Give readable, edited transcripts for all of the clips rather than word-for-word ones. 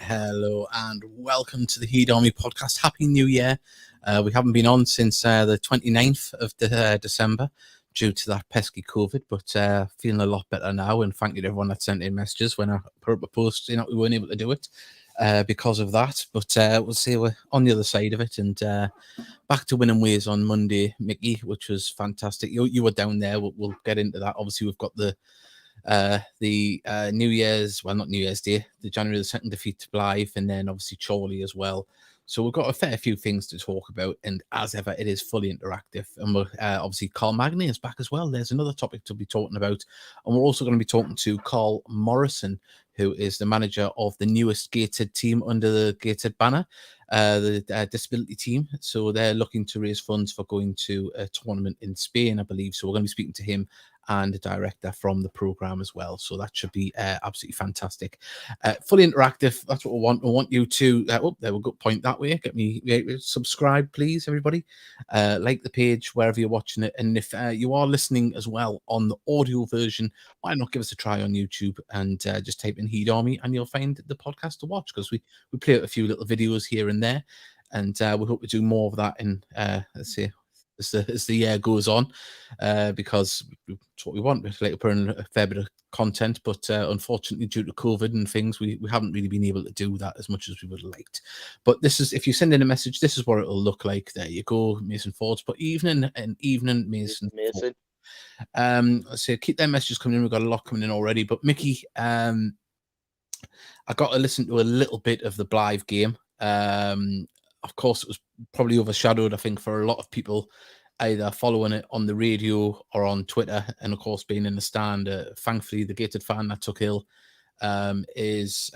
Hello and welcome to the Heed Army podcast. Happy New Year. We haven't been on since the 29th of December due to that pesky COVID, but feeling a lot better now. And thank you to everyone that sent in messages when I put up a post. We weren't able to do it because of that. But we'll see we're on the other side of it and back to winning ways on Monday, Mickey, which was fantastic. You were down there. We'll get into that. Obviously, we've got the New Year's, well, not New Year's Day, the January the 2nd defeat to Blythe, and then obviously Chorley as well. So we've got a fair few things to talk about, and as ever, it is fully interactive. And we're obviously Carl Magny is back as well. There's another topic to be talking about, and we're also going to be talking to Carl Morrison, who is the manager of the newest Gated team under the Gated banner, the disability team. So they're looking to raise funds for going to a tournament in Spain, I believe. So we're going to be speaking to him and a director from the program as well. So that should be absolutely fantastic. Fully interactive. That's what we want. We want you to, there we go, point that way. Get me, subscribe, please, everybody. Like the page wherever you're watching it. And if you are listening as well on the audio version, why not give us a try on YouTube and just type in Heed Army and you'll find the podcast to watch, because we play out a few little videos here and there. And we hope to do more of that in, let's see, as the year goes on, because it's what we want. We'd like to put in a fair bit of content, but unfortunately, due to COVID and things, we haven't really been able to do that as much as we would have liked. But this is, if you send in a message, this is what it'll look like. There you go, Mason Fords. But evening Mason. Let's say keep their messages coming in. We've got a lot coming in already. But Mickey, I got to listen to a little bit of the Blythe game. Of course, it was probably overshadowed, I think, for a lot of people, either following it on the radio or on Twitter, and of course, being in the stand. Thankfully, the Gated fan that took ill is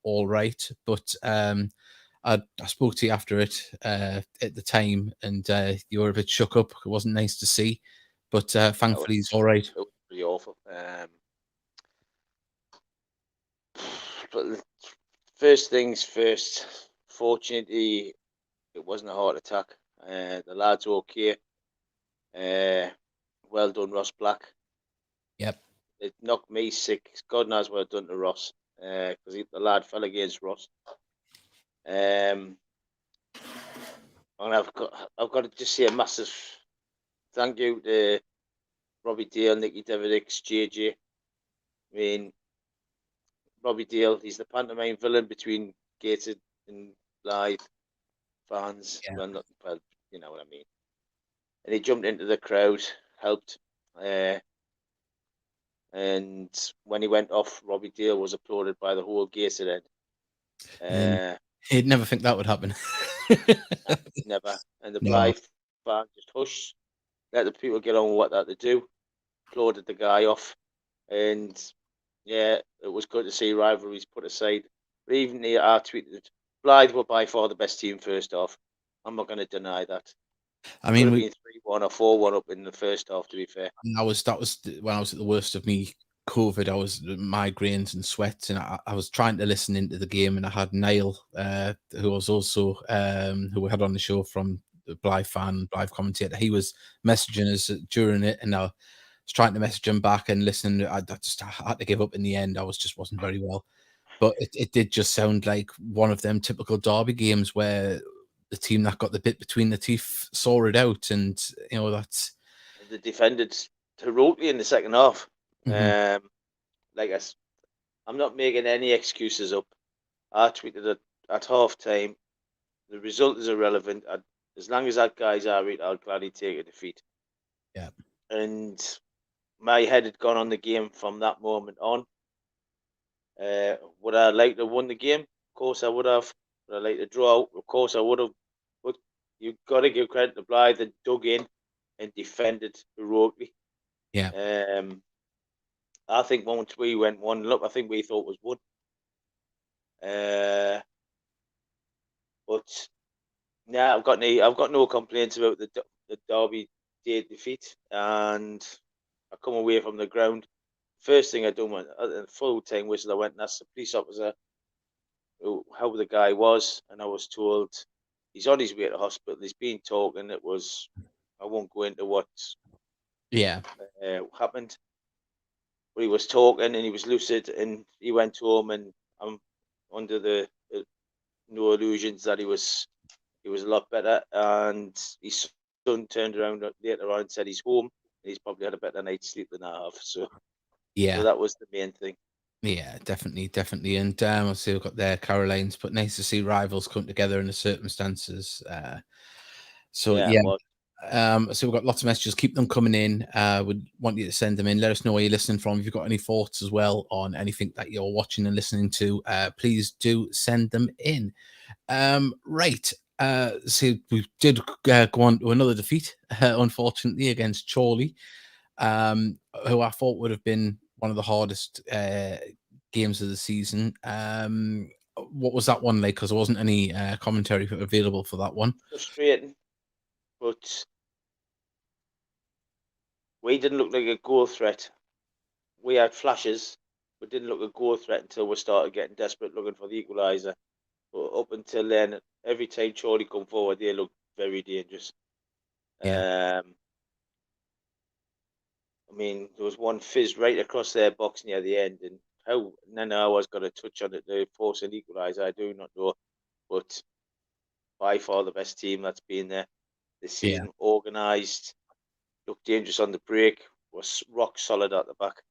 all right. But I spoke to you after it at the time, and you were a bit shook up. It wasn't nice to see, but thankfully, he's all right. It was pretty awful. But first things first, fortunately, it wasn't a heart attack. The lad's okay. Well done, Ross Black. Yep. It knocked me sick. God knows what I've done to Ross, because the lad fell against Ross. And I've got to just say a massive thank you to Robbie Dale, Nicky Deverix, JJ. I mean, Robbie Dale, he's the pantomime villain between Gated and Blythe fans. Yeah. Well, you know what I mean. And he jumped into the crowd, helped. And when he went off, Robbie Dale was applauded by the whole Gated end. He'd never think that would happen. Never. And the No. Blythe fan just hushed, let the people get on with what they had to do, applauded the guy off. And yeah, it was good to see rivalries put aside. But even I tweeted, Blythe were by far the best team first half. I'm not going to deny that. I mean, we 3-1 or 4-1 up in the first half, to be fair. That was when I was at the worst of me COVID. I was migraines and sweats, and I was trying to listen into the game, and I had Niall, who was also who we had on the show from the Blythe commentator. He was messaging us during it, and I was trying to message him back and listen. I had to give up in the end. I wasn't very well, but it did just sound like one of them typical derby games where the team that got the bit between the teeth saw it out, and that's. They defended heroically in the second half. Mm-hmm. I'm not making any excuses up. I tweeted it at half time. The result is irrelevant. As long as that guy's alright, I'll gladly take a defeat. Yeah. And my head had gone on the game from that moment on. Would I like to have won the game? Of course I would have. Would I like to draw out? Of course I would have. But you've got to give credit to Blythe that dug in and defended heroically. Yeah. I think once we went 1-0, I think we thought was won. But now I've got no complaints about the Derby Day defeat, and I come away from the ground. First thing I done was a full time whistle. I went and asked the police officer how the guy was, and I was told he's on his way to hospital. He's been talking. I won't go into what happened, but he was talking and he was lucid, and he went home, and I'm under the no illusions that he was a lot better. And his son turned around later on and said he's home. And he's probably had a better night's sleep than I have. So Yeah, that was the main thing. yeah, definitely. And obviously we've got there Caroline's, but nice to see rivals come together in the circumstances. So Yeah, yeah, well, so we've got lots of messages. Keep them coming in. Would want you to send them in. Let us know where you're listening from. If you've got any thoughts as well on anything that you're watching and listening to, please do send them in. Right. So we did go on to another defeat, unfortunately, against Chorley, who I thought would have been one of the hardest games of the season. What was that one like? Because there wasn't any commentary available for that one. frustrating. But we didn't look like a goal threat. We had flashes, but didn't look a goal threat until we started getting desperate looking for the equaliser. But up until then, every time Charlie come forward, they looked very dangerous. Yeah. I mean, there was one fizz right across their box near the end, and how Nanawa's got a touch on it to force an equaliser, I do not know. But by far the best team that's been there this Yeah. season, organised, looked dangerous on the break, was rock solid at the back.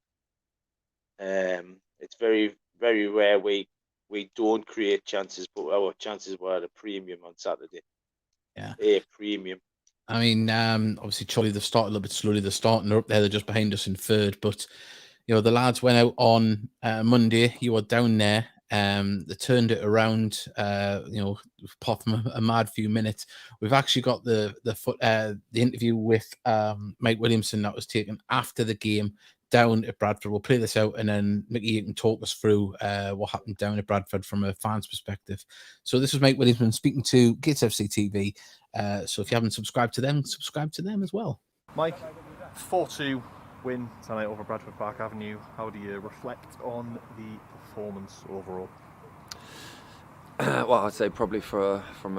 It's very, very rare we don't create chances, but our chances were at a premium on Saturday. Yeah. A premium. I mean, obviously, Charlie, they've started a little bit slowly. They're starting. They're up there. They're just behind us in third. But, you know, the lads went out on Monday. You were down there. They turned it around, you know, apart from a mad few minutes. We've actually got the interview with Mike Williamson that was taken after the game down at Bradford. We'll play this out, and then Mickey, you can talk us through what happened down at Bradford from a fan's perspective. So this was Mike Williamson speaking to Gates FC TV. So if you haven't subscribed to them, subscribe to them as well. Mike, 4-2 win tonight over Bradford Park Avenue. How do you reflect on the performance overall? Well, I'd say probably from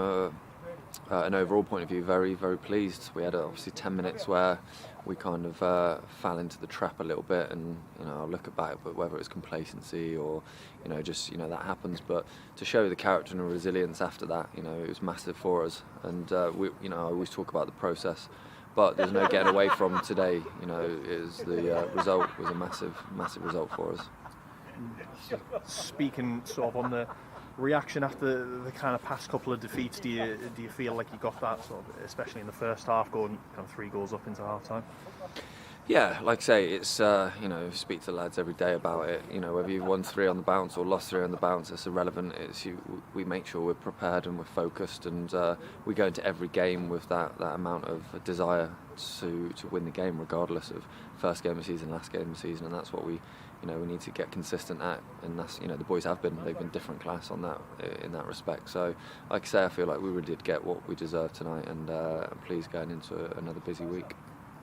an overall point of view, very, very pleased. We had obviously 10 minutes where we kind of fell into the trap a little bit, and I'll look back, but whether it was complacency or just that happens. But to show the character and resilience after that, it was massive for us. And we, I always talk about the process, but there's no getting away from today. The result was a massive result for us. Speaking sort of on the reaction after the kind of past couple of defeats, do you feel like you got that sort of, especially in the first half, going kind of 3 goals up into half time? Yeah, like I say, it's speak to the lads every day about it. Whether you've won 3 on the bounce or lost 3 on the bounce, it's irrelevant. We make sure we're prepared and we're focused, and we go into every game with that amount of desire to win the game, regardless of first game of the season, last game of the season, and that's what we need to get consistent at, and that's the boys they've been different class on that in that respect. So, like I say, I feel like we really did get what we deserved tonight, and I'm pleased going into another busy week.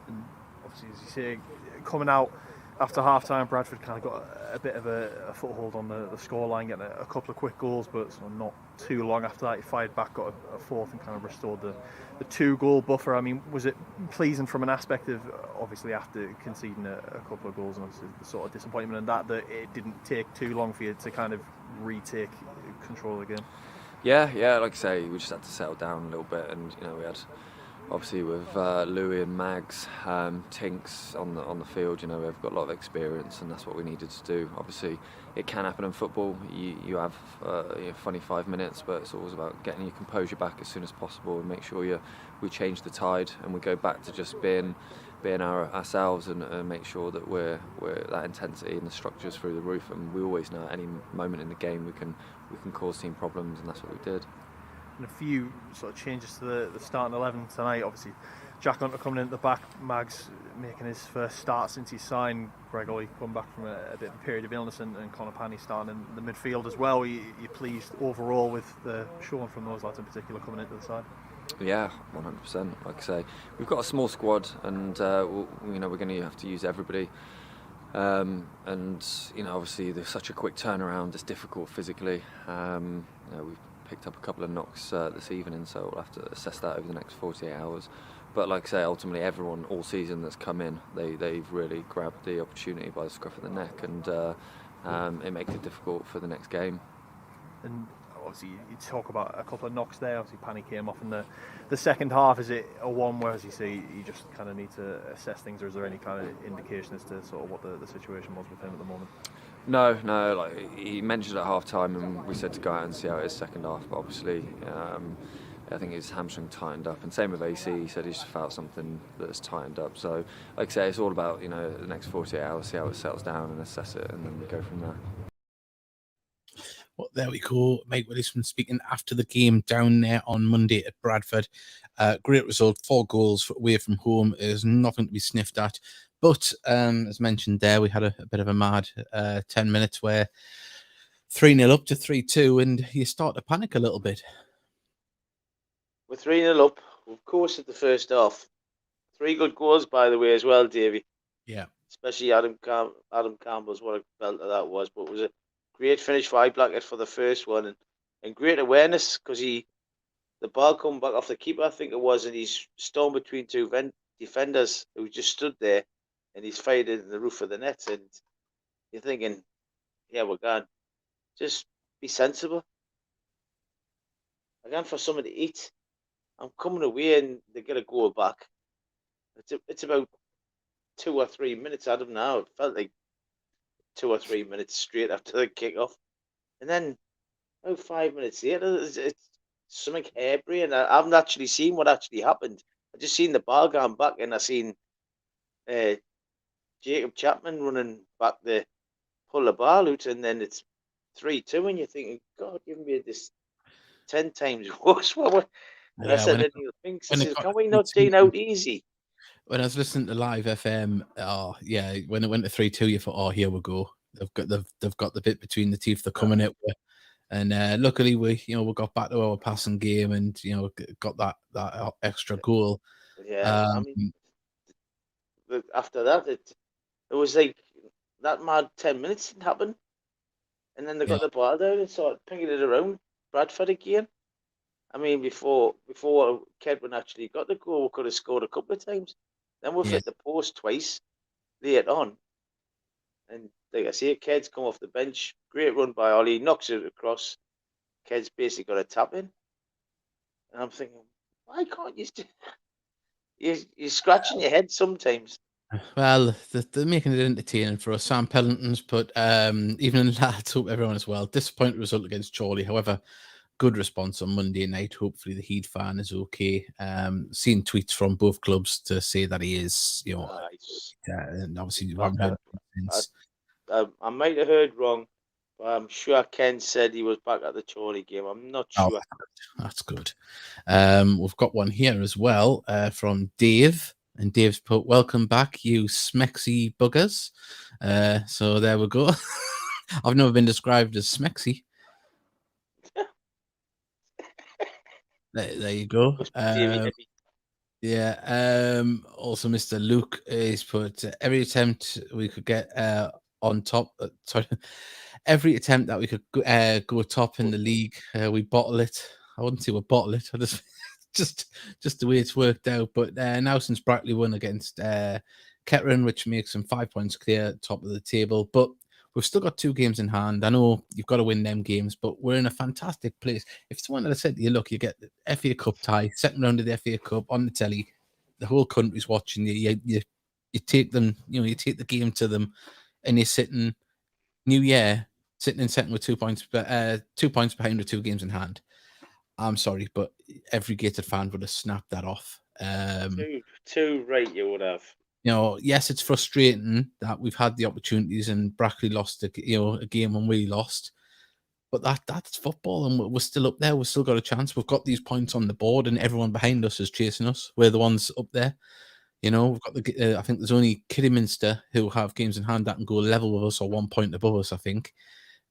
And obviously, as you say, coming out after half time, Bradford kind of got a bit of a foothold on the scoreline, getting a couple of quick goals, but sort of not too long after that, he fired back, got a fourth, and kind of restored the 2-goal buffer. I mean, was it pleasing from an aspect of, obviously after conceding a couple of goals, and obviously the sort of disappointment in that it didn't take too long for you to kind of retake control of the game? Yeah, like I say, we just had to settle down a little bit, and we had, obviously with Louis and Mags, Tinks on the field, we've got a lot of experience, and that's what we needed to do. Obviously, it can happen in football. You have funny 5 minutes, but it's always about getting your composure back as soon as possible and make sure we change the tide and we go back to just being ourselves, and make sure that we're that intensity and the structures through the roof. And we always know at any moment in the game we can cause team problems, and that's what we did. And a few sort of changes to the starting 11 tonight. Obviously, Jack Hunter coming in at the back, Mags making his first start since he signed, Greg Ollie come back from a bit of a period of illness, and Conor Panny starting in the midfield as well. You're pleased overall with the showing from those lads in particular coming into the side? Yeah, 100%. Like I say, we've got a small squad, and we're going to have to use everybody. And obviously there's such a quick turnaround. It's difficult physically. We've picked up a couple of knocks this evening, so we'll have to assess that over the next 48 hours. But like I say, ultimately everyone all season that's come in, they've really grabbed the opportunity by the scruff of the neck, and it makes it difficult for the next game. And obviously you talk about a couple of knocks there. Obviously, Panny came off in the second half. Is it a one where, as you say, you just kind of need to assess things, or is there any kind of indication as to sort of what the situation was with him at the moment? No. Like he mentioned at half time, and we said to go out and see how it is second half. But obviously, I think his hamstring tightened up, and same with AC. He said he's felt something that's tightened up. So, like I say, it's all about the next 48 hours, see how it settles down, and assess it, and then we go from there. Well, there we go. Mike Williamson speaking after the game down there on Monday at Bradford. Great result, 4 goals away from home is nothing to be sniffed at. But as mentioned there, we had a bit of a mad 10 minutes where 3-0 up to 3-2, and you start to panic a little bit. We're 3-0 up. Of course, at the first half. 3 good goals, by the way, as well, Davey. Yeah. Especially Adam Campbell's, what a belt that was. But it was a great finish for Blackett for the first one, and great awareness, because the ball come back off the keeper, I think it was, and he's stormed between 2 defenders who just stood there, and he's fired in the roof of the net. And you're thinking, yeah, we're gone. Just be sensible. Again, for someone to eat. I'm coming away and they get a goal back. It's about 2 or 3 minutes out of now. It felt like 2 or 3 minutes straight after the kickoff, and then about 5 minutes later, it's something harebrained. I haven't actually seen what actually happened. I just seen the ball going back, and I seen Jacob Chapman running back the pull the ball out, and then it's 3-2, and you're thinking, God, you've made this 10 times worse. And I said to Neil Finks, I said, can we not dine out easy? When I was listening to Live FM, when it went to 3-2, you thought, oh, here we go. They've got the bit between the teeth. They're coming out with, and luckily we got back to our passing game and got that extra goal. Yeah, I mean, after that it was like that mad 10 minutes didn't happen, and then they got the ball down and started pinging it around Bradford again. I mean, before Kedwin actually got the goal, we could have scored a couple of times. Then we've hit the post twice late on. And like I say, Ked's come off the bench. Great run by Ollie, knocks it across. Ked's basically got a tap in. And I'm thinking, why can't you you're scratching your head sometimes. Well, they're making it entertaining for us, Sam Pellington's, but even in that, hope everyone as well. Disappointing result against Chorley. However, good response on Monday night. Hopefully the Heat fan is okay. Seen tweets from both clubs to say that he is, and obviously you haven't heard since. I might have heard wrong, but I'm sure Ken said he was back at the Chorley game. I'm not sure. That's good. We've got one here as well from Dave. And Dave's put, welcome back, you smexy buggers. So there we go. I've never been described as smexy. There you go. Also, Mr. Luke is put, every attempt we could get on top. Every attempt that we could go top in the league, we bottle it. I wouldn't say we bottle it. I just the way it's worked out. But now since Brackley won against Kettering, which makes them 5 points clear, top of the table. But we've still got 2 games in hand. I know you've got to win them games, but we're in a fantastic place. If someone had said to you, look, you get the FA Cup tie, second round of the FA Cup on the telly, the whole country's watching you. You take them, you take the game to them, and you're sitting New Year, sitting in second with 2 points, 2 points behind with 2 games in hand. I'm sorry, but every Gated fan would have snapped that off. Too right, you would have. Yes, it's frustrating that we've had the opportunities and Brackley lost a game when we lost, but that's football, and we're still up there. We've still got a chance. We've got these points on the board, and everyone behind us is chasing us. We're the ones up there. We've got I think there's only Kidderminster who have games in hand that can go level with us or 1 point above us, I think.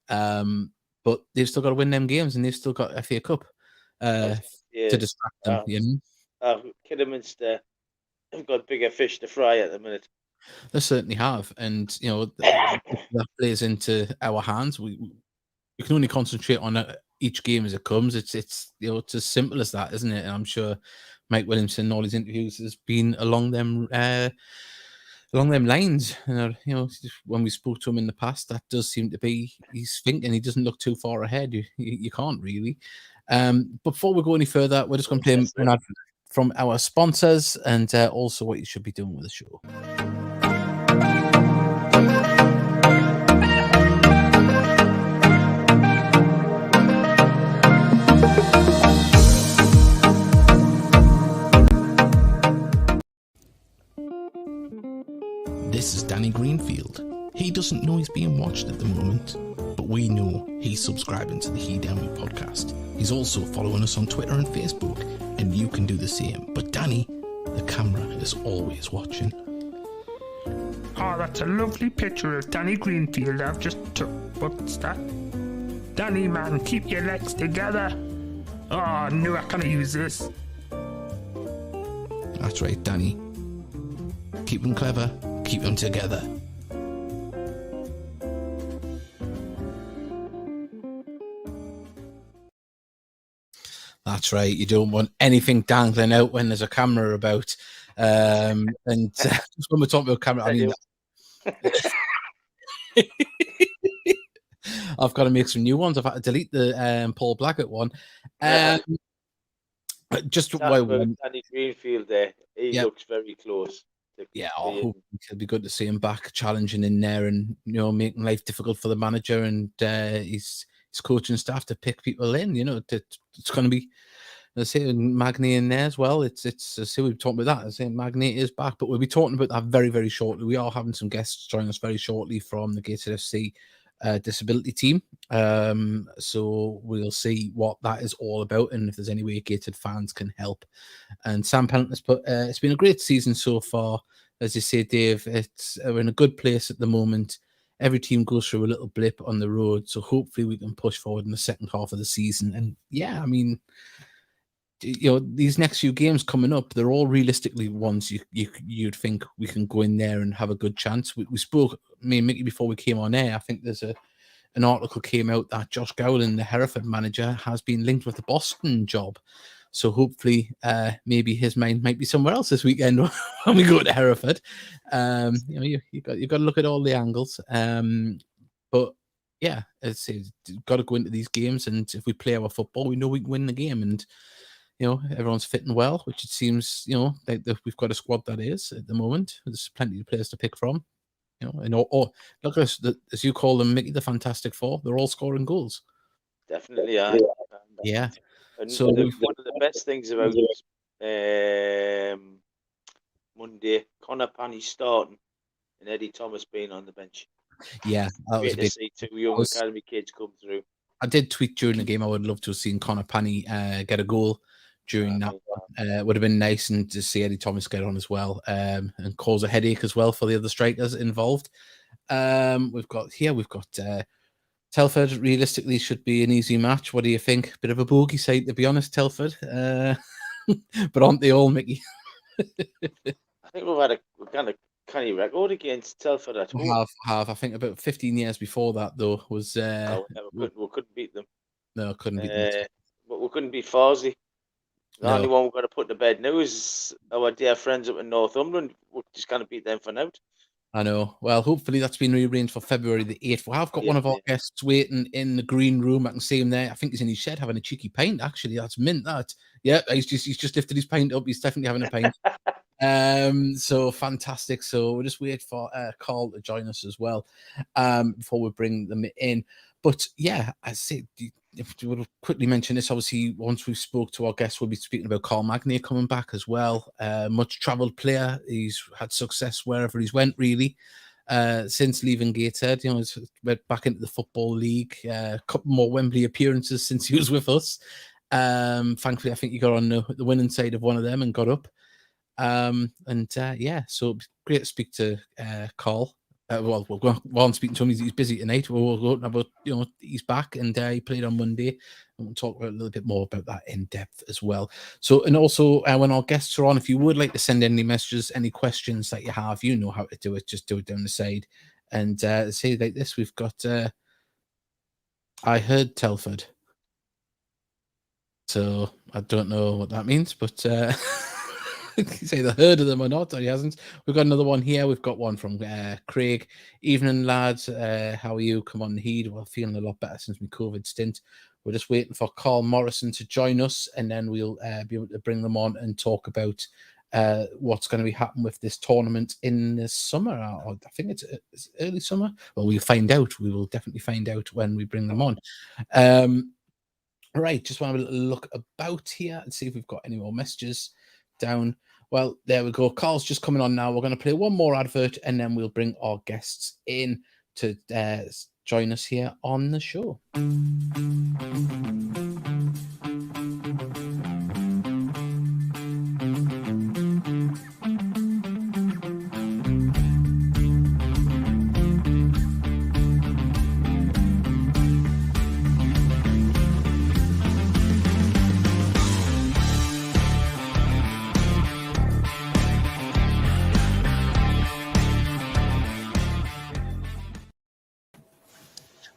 But they've still got to win them games, and they've still got FA Cup to distract them. Kidderminster have got bigger fish to fry at the minute. They certainly have, and that plays into our hands. We can only concentrate on each game as it comes. It's as simple as that, isn't it? And I'm sure Mike Williamson, in all his interviews, has been along them along them lines. When we spoke to him in the past, that does seem to be he's thinking. He doesn't look too far ahead. You can't really. Before we go any further, we're just going to play an ad from our sponsors and also what you should be doing with the show. This is Danny Greenfield. He doesn't know he's being watched at the moment, but we know he's subscribing to the He Down Me podcast. He's also following us on Twitter and Facebook, and you can do the same. But Danny, the camera is always watching. Oh, that's a lovely picture of Danny Greenfield I've just took. What's that? Danny, man, keep your legs together. Oh, I knew I can't use this. That's right, Danny. Keep them clever, keep them together. That's right. You don't want anything dangling out when there's a camera about. And just when we're talking about camera, I mean, I've got to make some new ones. I've had to delete the Paul Blackett one. Just Danny Greenfield there. He looks very close. It'll be good to see him back challenging in there and making life difficult for the manager and his coaching staff to pick people in. It's going to be. I say Magni in there as well. It's. I say we've talked about that. I say Magni is back, but we'll be talking about that very, very shortly. We are having some guests join us very shortly from the Gated FC disability team. So we'll see what that is all about and if there's any way Gated fans can help. And Sam Pennant has put, it's been a great season so far. As you say, Dave, we're in a good place at the moment. Every team goes through a little blip on the road, so hopefully we can push forward in the second half of the season. And yeah, I mean, these next few games coming up, they're all realistically ones you'd think we can go in there and have a good chance. We spoke, me and Mickey, before we came on air. I think there's an article came out that Josh Gowland, the Hereford manager, has been linked with the Boston job. So hopefully, maybe his mind might be somewhere else this weekend when we go to Hereford. You've got to look at all the angles. But yeah, you've got to go into these games, and if we play our football, we know we can win the game. And everyone's fitting well, which it seems like we've got a squad that is at the moment. There's plenty of players to pick from. And look at us, as you call them, Mickey, the Fantastic Four. They're all scoring goals. Definitely, yeah. And so one of the best things about Monday, Connor Panny starting and Eddie Thomas being on the bench. Yeah, that was great to see two young academy kids come through. I did tweet during the game. I would love to have seen Connor Panny get a goal during that. Would have been nice, and to see Eddie Thomas get on as well, and cause a headache as well for the other strikers involved. We've got Telford. Realistically, should be an easy match. What do you think? Bit of a bogey side, to be honest, Telford. But aren't they all, Mickey? I think we've had a kind of canny record against Telford at home. Have. I think about 15 years before that, though, was... we couldn't beat them. No, couldn't beat them. But we couldn't beat Farsley. The only one we've got to put to bed now is our dear friends up in Northumberland. We just kind of beat them for now. I know. Well, hopefully that's been rearranged for February the 8th. We have got one of our guests waiting in the green room. I can see him there. I think he's in his shed having a cheeky pint, actually. That's mint, that. Yeah, he's just lifted his pint up. He's definitely having a pint. So fantastic. So we'll just wait for Carl to join us as well before we bring them in. But yeah, I say, if we would quickly mention this, obviously, once we spoke to our guests, we'll be speaking about Carl Magnier coming back as well. Much travelled player. He's had success wherever he's went, really, since leaving Gateshead. He's went back into the Football League. A couple more Wembley appearances since he was with us. Thankfully, I think he got on the winning side of one of them and got up. So great to speak to Carl. We'll go on speaking to him. He's busy tonight. We'll go about, he's back and he played on Monday. And we'll talk about a little bit more about that in depth as well. So, and also when our guests are on, if you would like to send any messages, any questions that you have, you know how to do it. Just do it down the side. And say like this, we've got, I heard Telford. So I don't know what that means, but say the heard of them or not. He hasn't. We've got another one here. We've got one from Craig. Evening, lads. How are you? Come on, Heed. We're feeling a lot better since my COVID stint. We're just waiting for Carl Morrison to join us, and then we'll be able to bring them on and talk about what's going to be happening with this tournament in the summer. I think it's early summer. Well, we'll find out. We will definitely find out when we bring them on. Right, just want to look about here and see if we've got any more messages down. Well, there we go. Carl's just coming on now. We're going to play one more advert, and then we'll bring our guests in to join us here on the show.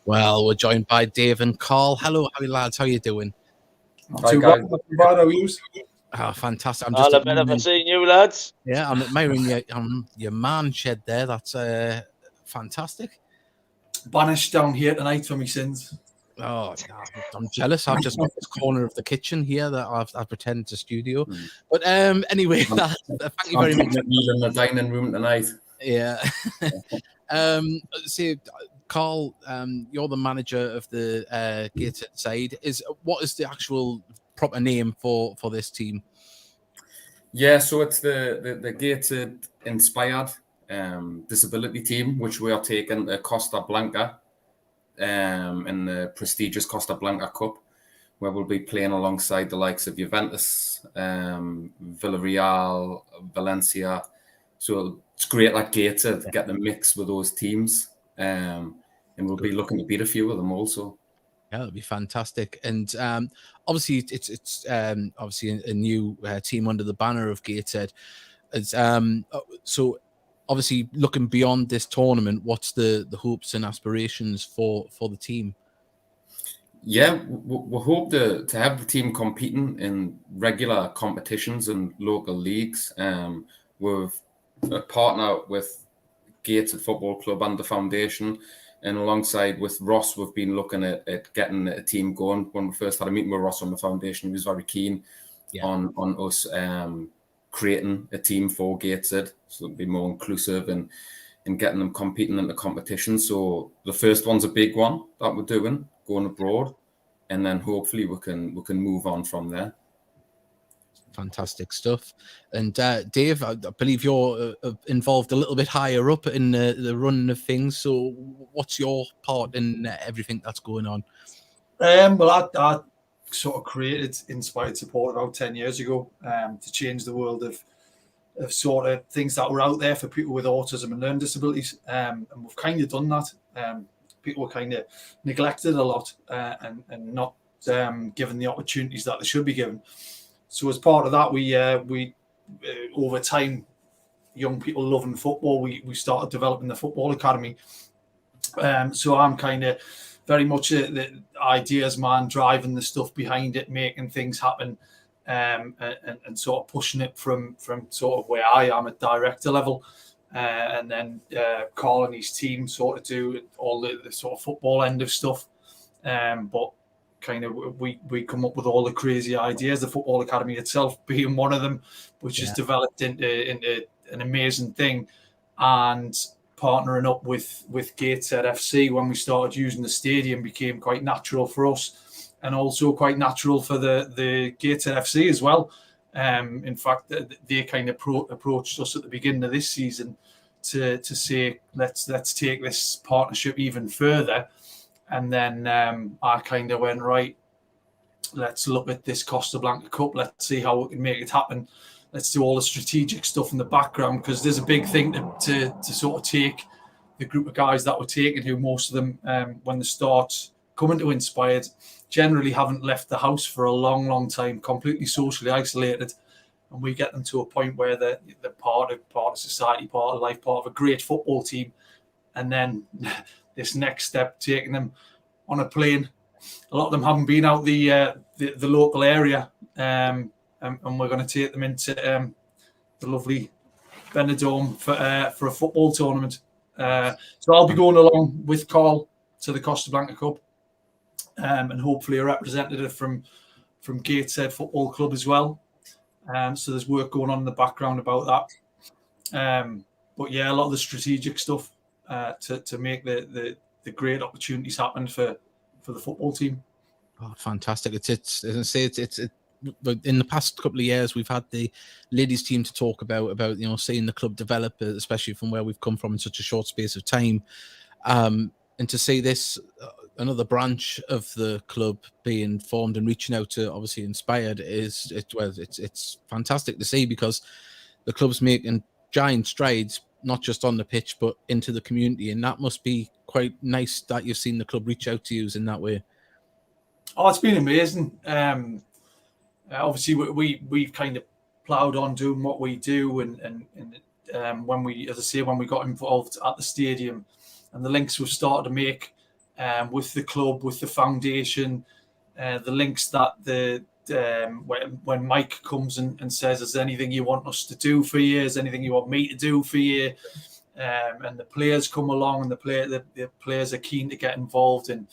Well, we're joined by Dave and Carl. Hello, how are you, lads? How are you doing? Not too bad, how are you? Oh, fantastic. I'm All the better for seeing you, lads. Yeah, I'm admiring your man shed there. That's fantastic. Banished down here tonight for me sins. Oh, I'm jealous. I've just got this corner of the kitchen here that I've pretended to studio. But anyway, thank you very much. In the dining room tonight. Yeah. See, Carl, you're the manager of the Gated side. What is the actual proper name for this team? Yeah, so it's the Gated inspired disability team, which we are taking to Costa Blanca in the prestigious Costa Blanca Cup, where we'll be playing alongside the likes of Juventus, Villarreal, Valencia. So it's great, like Gated, get the mix with those teams. And we'll be looking to beat a few of them also. Yeah, that'd be fantastic. And obviously, it's obviously a new team under the banner of Gated. It's so obviously looking beyond this tournament, what's the hopes and aspirations for the team? Yeah, we hope to have the team competing in regular competitions and local leagues. We've a partner with Gated Football Club and the foundation, and alongside with Ross, we've been looking at getting a team going. When we first had a meeting with Ross on the foundation, he was very keen on us creating a team for Gated, so it'll be more inclusive and getting them competing in the competition. So the first one's a big one that we're doing, going abroad, and then hopefully we can move on from there. Fantastic stuff. And Dave, I believe you're involved a little bit higher up in the running of things. So what's your part in everything that's going on? Well, I sort of created Inspired Support about 10 years ago to change the world of sort of things that were out there for people with autism and learning disabilities. And we've kind of done that. People were kind of neglected a lot and not given the opportunities that they should be given. So as part of that, we over time, young people loving football, we started developing the football academy. So I'm kind of very much the ideas man, driving the stuff behind it, making things happen, and sort of pushing it from sort of where I am at director level, and then Carl and his team sort of do all the sort of football end of stuff, but kind of we come up with all the crazy ideas, the football academy itself being one of them, which has developed into an amazing thing. And partnering up with Gateshead FC when we started using the stadium became quite natural for us, and also quite natural for the Gateshead FC as well. In fact, they kind of approached us at the beginning of this season to say let's take this partnership even further. And then I kind of went, right, let's look at this Costa Blanca Cup. Let's see how we can make it happen. Let's do all the strategic stuff in the background, because there's a big thing to sort of take the group of guys that we're taking, who most of them, when they start coming to Inspired, generally haven't left the house for a long, long time, completely socially isolated. And we get them to a point where they're part of society, part of life, part of a great football team. And then this next step, taking them on a plane. A lot of them haven't been out the local area, and we're going to take them into lovely Benidorm for a football tournament. So I'll be going along with Carl to the Costa Blanca Cup, and hopefully a representative from Gateshead Football Club as well. So there's work going on in the background about that. But yeah, a lot of the strategic stuff to make the great opportunities happen for the football team. Oh, fantastic! It's as I say, it's in the past couple of years we've had the ladies team to talk about seeing the club develop, especially from where we've come from in such a short space of time, and to see this another branch of the club being formed and reaching out to obviously Inspired it's fantastic to see, because the club's making giant strides, not just on the pitch but into the community, and that must be quite nice that you've seen the club reach out to you in that way. Oh, it's been amazing. Obviously, we've kind of ploughed on doing what we do, and when we got involved at the stadium, and the links we've started to make with the club, with the foundation, the links that when Mike comes and says, "Is there anything you want us to do for you? Is there anything you want me to do for you?" And the players come along, and the players are keen to get involved, and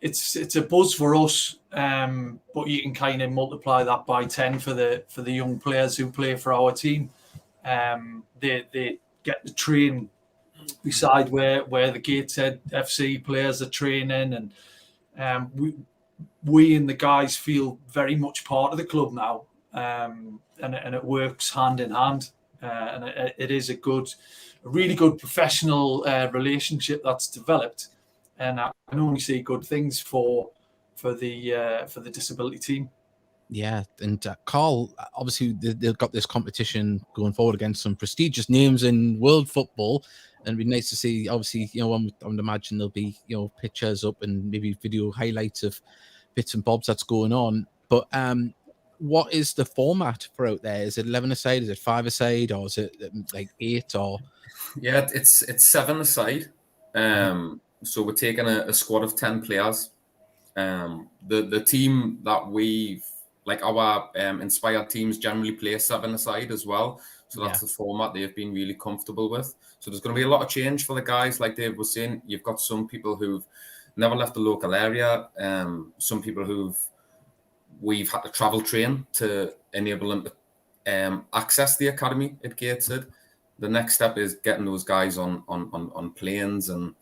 it's a buzz for us, but you can kind of multiply that by 10 for the young players who play for our team. They get to train beside where the Gateshead FC players are training, and we and the guys feel very much part of the club now, and it works hand in hand, and it is a really good professional relationship that's developed. And I can only see good things for the disability team. Yeah, and Carl, obviously they've got this competition going forward against some prestigious names in world football, and it'd be nice to see. Obviously, I would imagine there'll be pictures up and maybe video highlights of bits and bobs that's going on. But what is the format for out there? Is it 11-a-side? Is it 5-a-side? Or is it like 8? Or yeah, it's 7-a-side. So we're taking a squad of 10 players. The team that we've, like our Inspired teams generally play 7-a-side as well. So that's the format they've been really comfortable with. So there's going to be a lot of change for the guys. Like Dave was saying, you've got some people who've never left the local area. Some people we've had to travel train to enable them to access the academy at Gateshead. The next step is getting those guys on planes and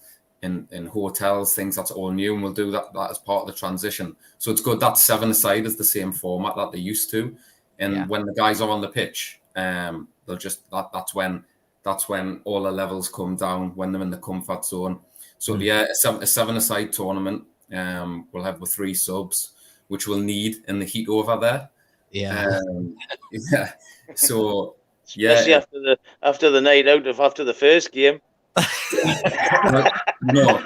in hotels, things that's all new, and we'll do that as part of the transition. So it's good that 7-a-side is the same format that they used to, and when the guys are on the pitch, they'll just that's when all the levels come down, when they're in the comfort zone. So a 7-a-side tournament, we'll have with 3 subs, which we'll need in the heat over there. So especially after the night out after the first game. No,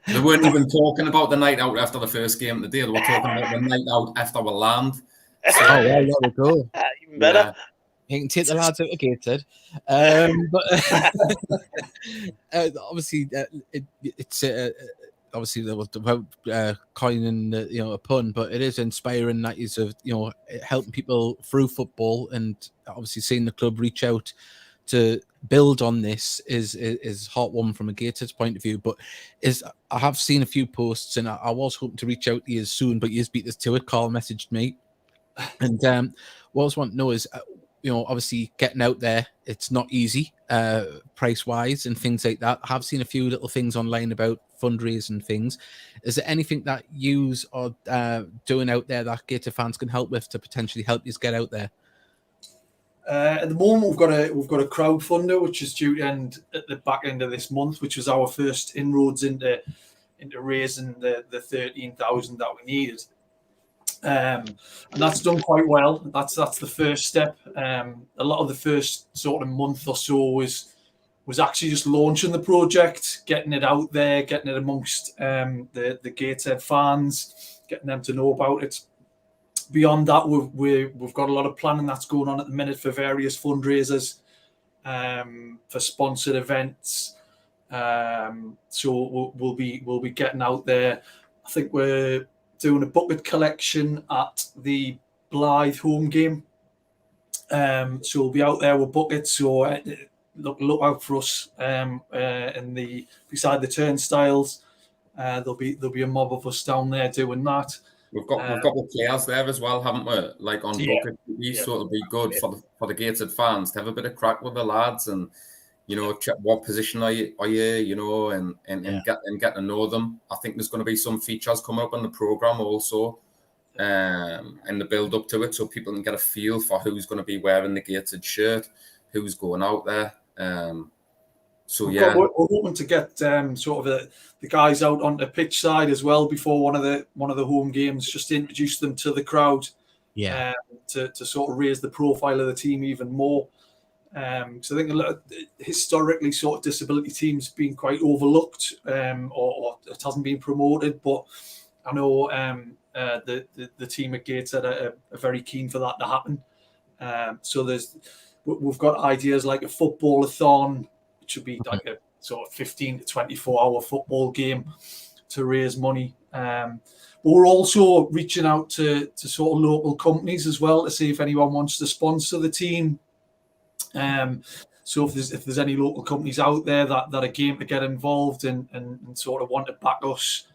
they weren't even talking about the night out after the first game today. They were talking about the night out after we land. So, there we go. Even better. Yeah. You can take the lads out of Gateshead. But obviously, it's obviously there was about coining a pun, but it is inspiring that is helping people through football, and obviously seeing the club reach out to build on this is heartwarming from a Gators point of view. But I have seen a few posts, and I was hoping to reach out to you soon, but you beat us to it. Carl messaged me, and what I was wanting to know is, obviously getting out there, it's not easy, price wise and things like that. I have seen a few little things online about fundraising things. Is there anything that you are doing out there that Gator fans can help with to potentially help you get out there? At the moment, we've got a crowdfunder which is due to end at the back end of this month, which was our first inroads into raising the 13,000 that we needed, and that's done quite well. That's the first step. A lot of the first sort of month or so was actually just launching the project, getting it out there, getting it amongst the Gateshead fans, getting them to know about it. Beyond that, we've got a lot of planning that's going on at the minute for various fundraisers, for sponsored events. So we'll be getting out there. I think we're doing a bucket collection at the Blythe home game So we'll be out there with buckets. So look out for us beside the turnstiles. There'll be a mob of us down there doing that. We've got the players there as well, haven't we? Like on bucket duty, so it'll be good for the Gated fans to have a bit of crack with the lads and check what position are you, and get to know them. I think there's going to be some features coming up on the program also, and the build up to it, so people can get a feel for who's going to be wearing the Gated shirt, who's going out there. We're hoping to get sort of the guys out on the pitch side as well before one of the home games, just to introduce them to the crowd. To sort of raise the profile of the team even more. So I think historically, sort of disability teams been quite overlooked, or it hasn't been promoted. But I know the team at Gateshead are very keen for that to happen. So we've got ideas like a football-a-thon, which would be like a sort of 15 to 24-hour football game to raise money. But we're also reaching out to sort of local companies as well to see if anyone wants to sponsor the team. So if there's any local companies out there that are game to get involved and sort of want to back us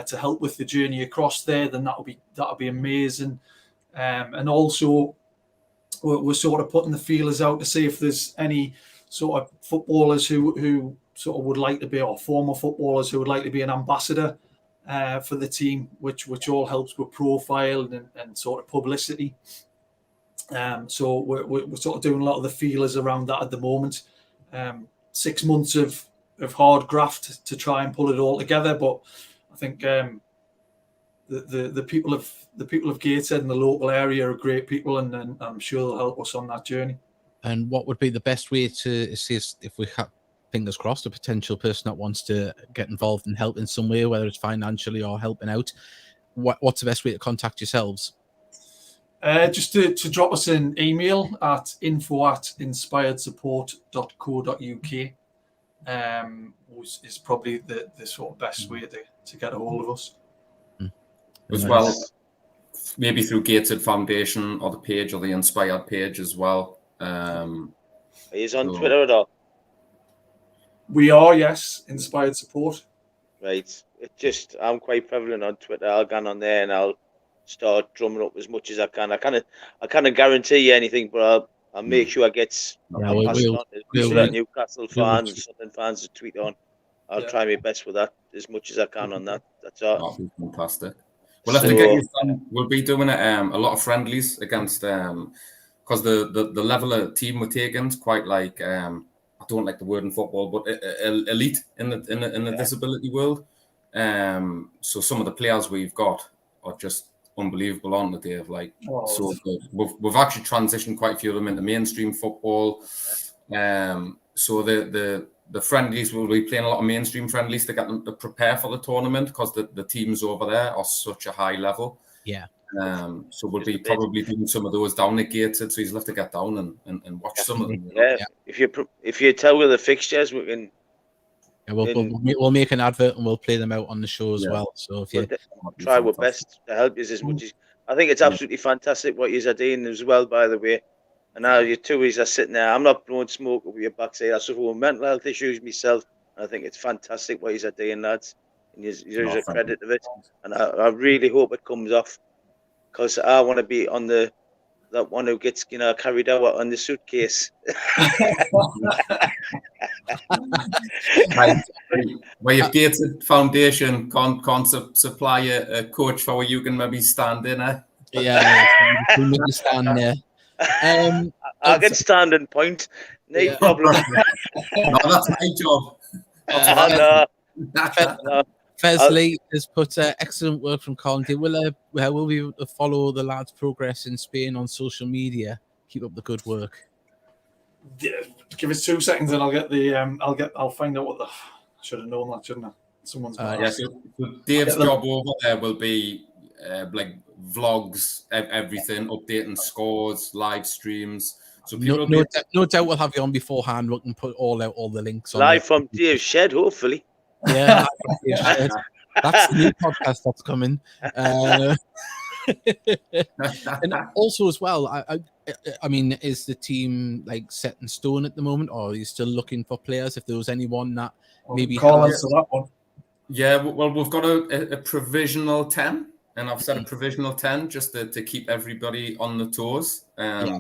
to help with the journey across there, then that'll be amazing. And also we're sort of putting the feelers out to see if there's any sort of footballers who sort of would like to be, or former footballers who would like to be an ambassador for the team, which all helps with profile and sort of publicity. So we're sort of doing a lot of the feelers around that at the moment. 6 months of hard graft to try and pull it all together, but I think the people of Gateshead and the local area are great people, and I'm sure they'll help us on that journey. And what would be the best way to assist if we have, fingers crossed, a potential person that wants to get involved and help in some way, whether it's financially or helping out? What's the best way to contact yourselves? Just to drop us an email at info@inspiredsupport.co.uk is probably the sort of best way to get a hold of us. As well, maybe through Gated Foundation or the page or the Inspired page as well. He's on Twitter at all? We are, yes, Inspired Support. Right. I'm quite prevalent on Twitter. I'll go on there and I'll start drumming up as much as I can. I can't guarantee you anything, but I'll make sure I get Newcastle fans and Southern fans to tweet on. I'll try my best with that as much as I can on that. That's all. That'd be fantastic. We'll have to get you done. We'll be doing a lot of friendlies against because the level of team we're taking is quite like I don't like the word in football, but elite in the disability world. So some of the players we've got are just unbelievable on the day of so good. We've actually transitioned quite a few of them into mainstream football. So the friendlies, we'll be playing a lot of mainstream friendlies to get them to prepare for the tournament, because the teams over there are such a high level. Yeah. So we'll be probably doing some of those down at Gateshead, so he'll have to get down and watch some of them. Yeah. If you tell with the fixtures, we can. Yeah, we'll make an advert and we'll play them out on the show as well. So if you try our best to help you as much as I think it's absolutely fantastic what you're doing as well. By the way, and now you two are sitting there. I'm not blowing smoke over your backside. I suffer with mental health issues myself, and I think it's fantastic what you're doing, lads. And there's a credit of it, and I really hope it comes off, because I want to be on that one who gets carried out on the suitcase. Well, if Gated Foundation can't supply a coach for where you can maybe stand in, Yeah, we need to stand there. I can stand and point. No problem. No, that's my job. No. Fesley has put excellent work from Colin. Will we be able to follow the lads' progress in Spain on social media? Keep up the good work. Yeah, give us 2 seconds and I'll get the I'll find out what the. I should have known that, shouldn't I? Someone's so Dave's job over there will be like vlogs, everything, updating scores, live streams. So no doubt we'll have you on beforehand. We can put all the links on live from Dave's shed, hopefully. Yeah, that's the new podcast that's coming. And also as well, I mean, is the team like set in stone at the moment, or are you still looking for players? If there was anyone that maybe call has... answer that one. Yeah, well, we've got a provisional 10, and I've said a provisional 10 just to keep everybody on the toes. There's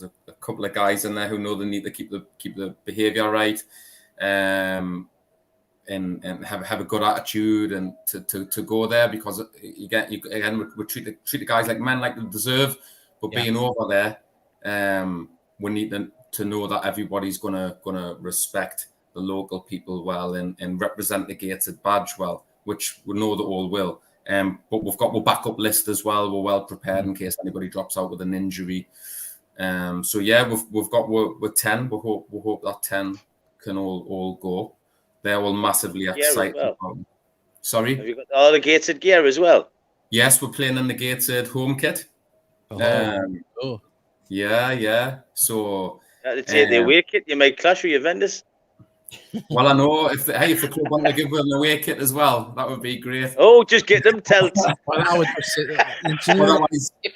a couple of guys in there who know they need to keep the behaviour right, and have a good attitude and to go there, because we treat the guys like men, like they deserve, but being over there, we need them to know that everybody's gonna respect the local people well and represent the Gated badge well, which we know they all will. But we've got our backup list as well. We're well prepared in case anybody drops out with an injury. So yeah, we're 10. We hope that 10 can all go. They're all massively excited. Well. Sorry? Have you got all the Gated gear as well? Yes, we're playing in the Gated home kit. Yeah. So the away kit, you might clash with your vendors. Well, I know if the club want to give them an away kit as well, that would be great. Oh, just get them telts.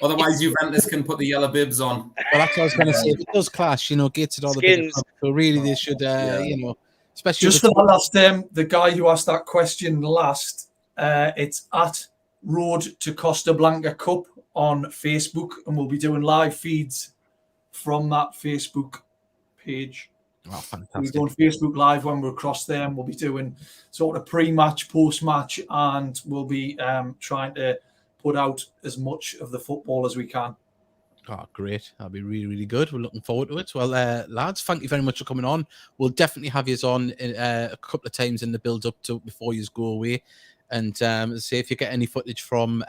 Otherwise, Juventus can put the yellow bibs on. Well, that's what I was going to say. If it does clash, Gated all the big clubs, so really they should, especially just for the last the guy who asked that question last. It's at Road to Costa Blanca Cup on Facebook, and we'll be doing live feeds from that Facebook page. Oh, fantastic. We're doing Facebook Live when we're across there, and we'll be doing sort of pre-match, post-match, and we'll be trying to put out as much of the football as we can. Oh, great. That'll be really, really good. We're looking forward to it. Well, lads, thank you very much for coming on. We'll definitely have you on a couple of times in the build-up to before you go away. And say if you get any footage from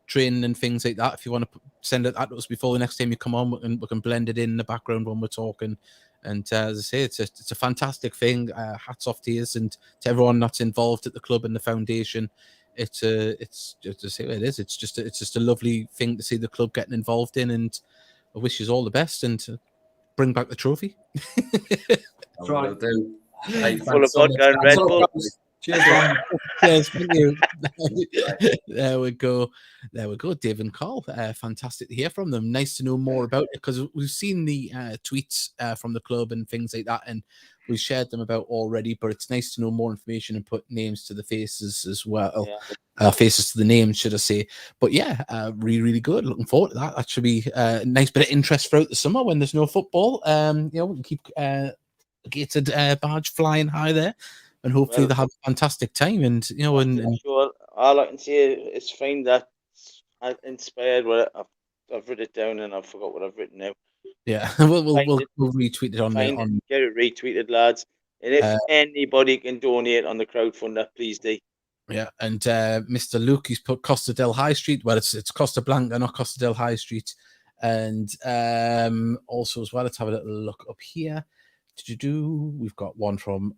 training and things like that, if you want to send it to us before the next time you come on, we can blend it in the background when we're talking. And as I say, it's a fantastic thing. Hats off to you and to everyone that's involved at the club and the foundation. It's just to say what it is. It's just a lovely thing to see the club getting involved in, and I wish you all the best and to bring back the trophy. That's right. Full of vodka and Red Bull. Cheers, man. Cheers, thank you. There we go, Dave and Carl. Fantastic to hear from them. Nice to know more about it, because we've seen the tweets from the club and things like that, and we've shared them about already, but it's nice to know more information and put names to the faces as well. Faces to the names, should I say. But yeah, really, really good. Looking forward to that. That should be a nice bit of interest throughout the summer when there's no football. We can keep Gated badge flying high there. And hopefully they'll have a fantastic time. And sure, all I can say is find that inspired what I've written it down, and I forgot what I've written now. Yeah, we'll retweet it on get it retweeted, lads. And if anybody can donate on the crowdfunder, please do. Yeah, and Mr. Luke, he's put Costa del High Street. Well, it's Costa Blanca, not Costa del High Street. And also as well, let's have a little look up here. We've got one from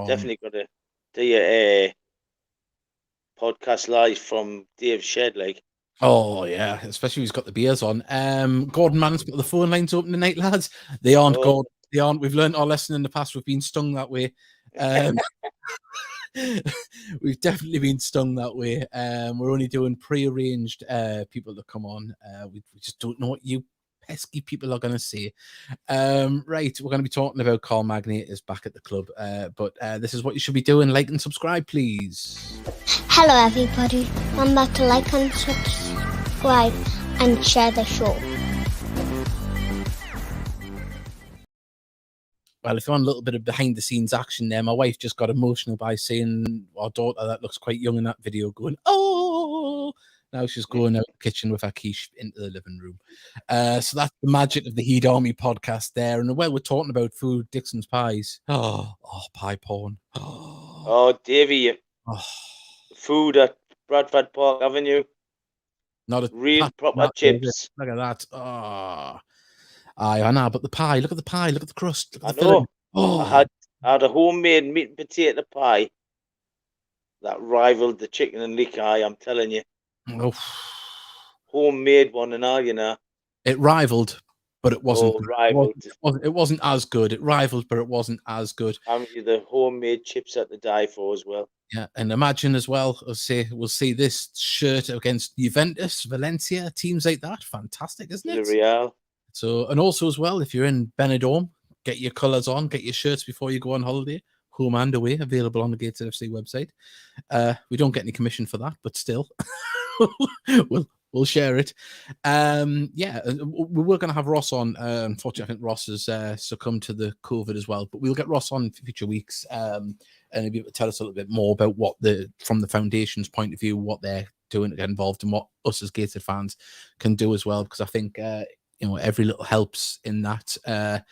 definitely got to do a podcast live from Dave's shed, like. Oh yeah, especially if he's got the beers on. Gordon Mann's got the phone lines open tonight, lads. They aren't Gordon. They aren't. We've learned our lesson in the past. We've been stung that way. We've definitely been stung that way. We're only doing pre-arranged people to come on. We just don't know what you pesky people are going to say. Right, we're going to be talking about Carl Magni is back at the club, but this is what you should be doing. Like and subscribe, please. Hello everybody, remember to like and subscribe and share the show. Well, if you want a little bit of behind the scenes action there, my wife just got emotional by seeing our daughter that looks quite young in that video going, oh. Now she's going out the kitchen with her quiche into the living room. So that's the magic of the Heed Army podcast there. And while we're talking about food, Dixon's pies. Oh, pie porn. Oh, Davey. Food at Bradford Park Avenue. Not a real proper chips. Look at that. Oh. I know, but the pie. Look at the pie. Look at the crust. Look at the filling. Oh. I had a homemade meat and potato pie that rivaled the chicken and leek eye, I'm telling you. Oh. Homemade one and all, It rivaled. but it wasn't. Rivaled. It wasn't as good. It rivaled, but it wasn't as good. The homemade chips at the die for as well. Yeah, and imagine as well, we'll see this shirt against Juventus, Valencia, teams like that. Fantastic, isn't it? Real. So, and also as well, if you're in Benidorm, get your colours on, get your shirts before you go on holiday. Home and away, available on the Gated FC website. We don't get any commission for that, but still, we'll share it. Yeah, we were going to have Ross on. Unfortunately, I think Ross has succumbed to the COVID as well, but we'll get Ross on in future weeks, and he'll be able to tell us a little bit more about what from the foundation's point of view, what they're doing to get involved and what us as Gated fans can do as well, because I think every little helps in that.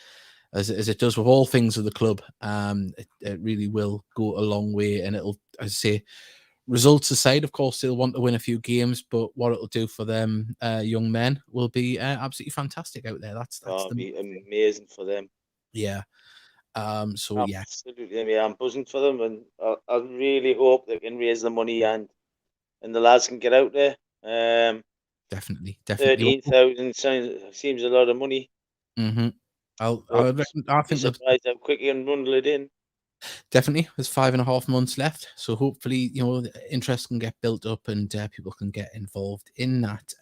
As it does with all things of the club, it really will go a long way. And it'll, as I say, results aside, of course, they'll want to win a few games, but what it'll do for them young men will be absolutely fantastic out there. That'll be amazing for them. Yeah. So yeah, absolutely. I mean, I'm buzzing for them, and I really hope they can raise the money and the lads can get out there. Definitely. 13,000 seems a lot of money. Mm-hmm. I think surprised how quick you can bundle it in. Definitely, there's 5.5 months left, so hopefully, interest can get built up and people can get involved in that.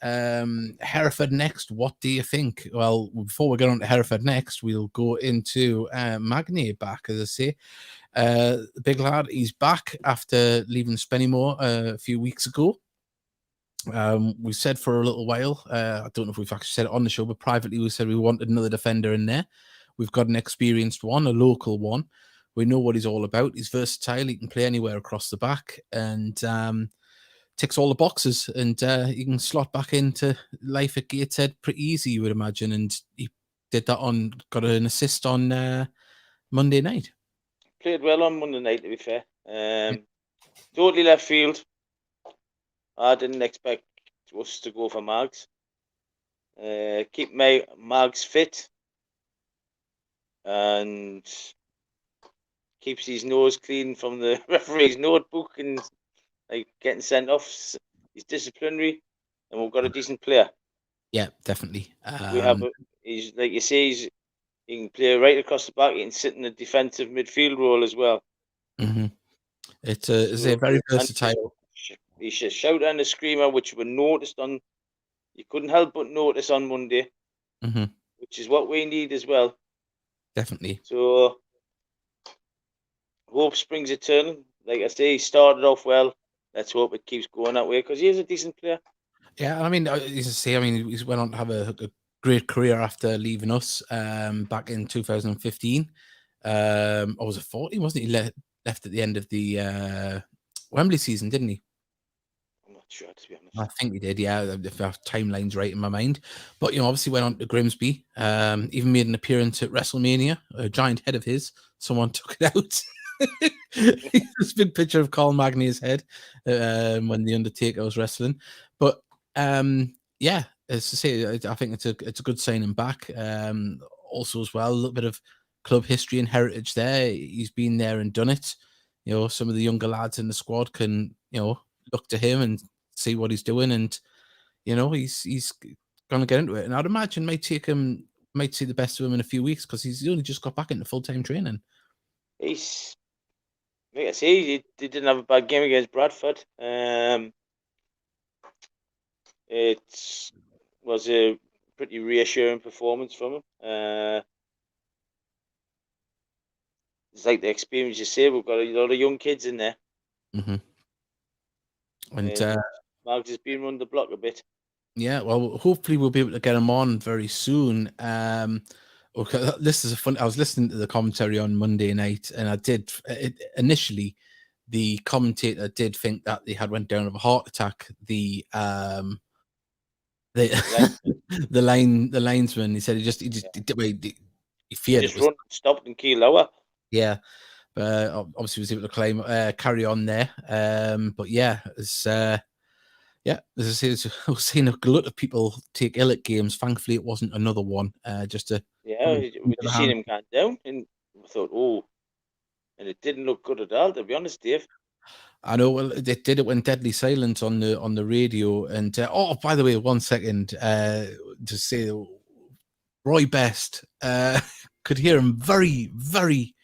Hereford next. What do you think? Well, before we get on to Hereford next, we'll go into Magny back, as I say. The big lad, he's back after leaving Spennymoor a few weeks ago. We said for a little while, I don't know if we've actually said it on the show, but privately we said we wanted another defender in there. We've got an experienced one, a local one. We know what he's all about. He's versatile. He can play anywhere across the back and ticks all the boxes. And he can slot back into life at Gateshead pretty easy, you would imagine. And he did that got an assist on Monday night. Played well on Monday night, to be fair. Totally left field. I didn't expect us to go for Mags. Keep Mags fit and keeps his nose clean from the referee's notebook and getting sent off. He's disciplinary, and we've got a decent player. Yeah, definitely. We have. He's like you say. He can play right across the back. He can sit in the defensive midfield role as well. Mm-hmm. It's a very versatile. He's a shouter and a screamer, which we noticed on. You couldn't help but notice on Monday, which is what we need as well. Definitely. So, hope springs eternal. Like I say, he started off well. Let's hope it keeps going that way because he is a decent player. Yeah, I mean, as I say, he went on to have a great career after leaving us back in 2015. Or was it 14? Wasn't he left at the end of the Wembley season, didn't he? I'm not sure, to be honest. I think he did, yeah, if our timeline's right in my mind. But, obviously went on to Grimsby, even made an appearance at WrestleMania, a giant head of his. Someone took it out. This big picture of Carl Magny's head when The Undertaker was wrestling. But, yeah, as I say, I think it's a good signing back. Also, as well, a little bit of club history and heritage there. He's been there and done it. Some of the younger lads in the squad can, look to him and see what he's doing, and he's gonna get into it. And I'd imagine might see the best of him in a few weeks because he's only just got back into full-time training. He's, like I say, he didn't have a bad game against Bradford. It was a pretty reassuring performance from him. It's like the experience you say. We've got a lot of young kids in there. Mm-hmm. And Mags has been run the block a bit. Yeah, well, hopefully we'll be able to get him on very soon. Okay, this is I was listening to the commentary on Monday night, and initially the commentator did think that they had went down of a heart attack. The linesman, he said he feared it was stopped and key lower. Yeah. Obviously was able to carry on there. But yeah, it's as I say, I was seeing a lot of people take ill at games. Thankfully, it wasn't another one. We just seen him going down, and I thought, and it didn't look good at all, to be honest, Dave. I know. Well, it did. It went deadly silent on the radio. And by the way, 1 second, to say Roy Best, could hear him very, very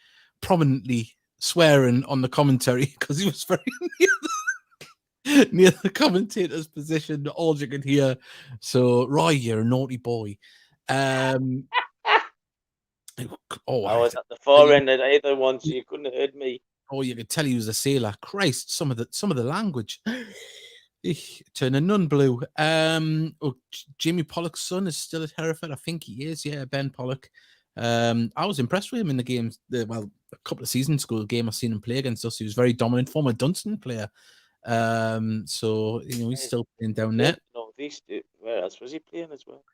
prominently swearing on the commentary because he was very near the commentator's position. All you could hear. So, Roy, you're a naughty boy. I was at the far end of either one, so you couldn't have heard me. Oh, you could tell he was a sailor. Christ, some of the language. Turning nun blue. Jimmy Pollock's son is still at Hereford. I think he is. Yeah, Ben Pollock. I was impressed with him in the games. A couple of seasons ago, the game I seen him play against us, he was very dominant. Former Dunstan player. So he's still playing down there. Northeast. Where else was he playing as well?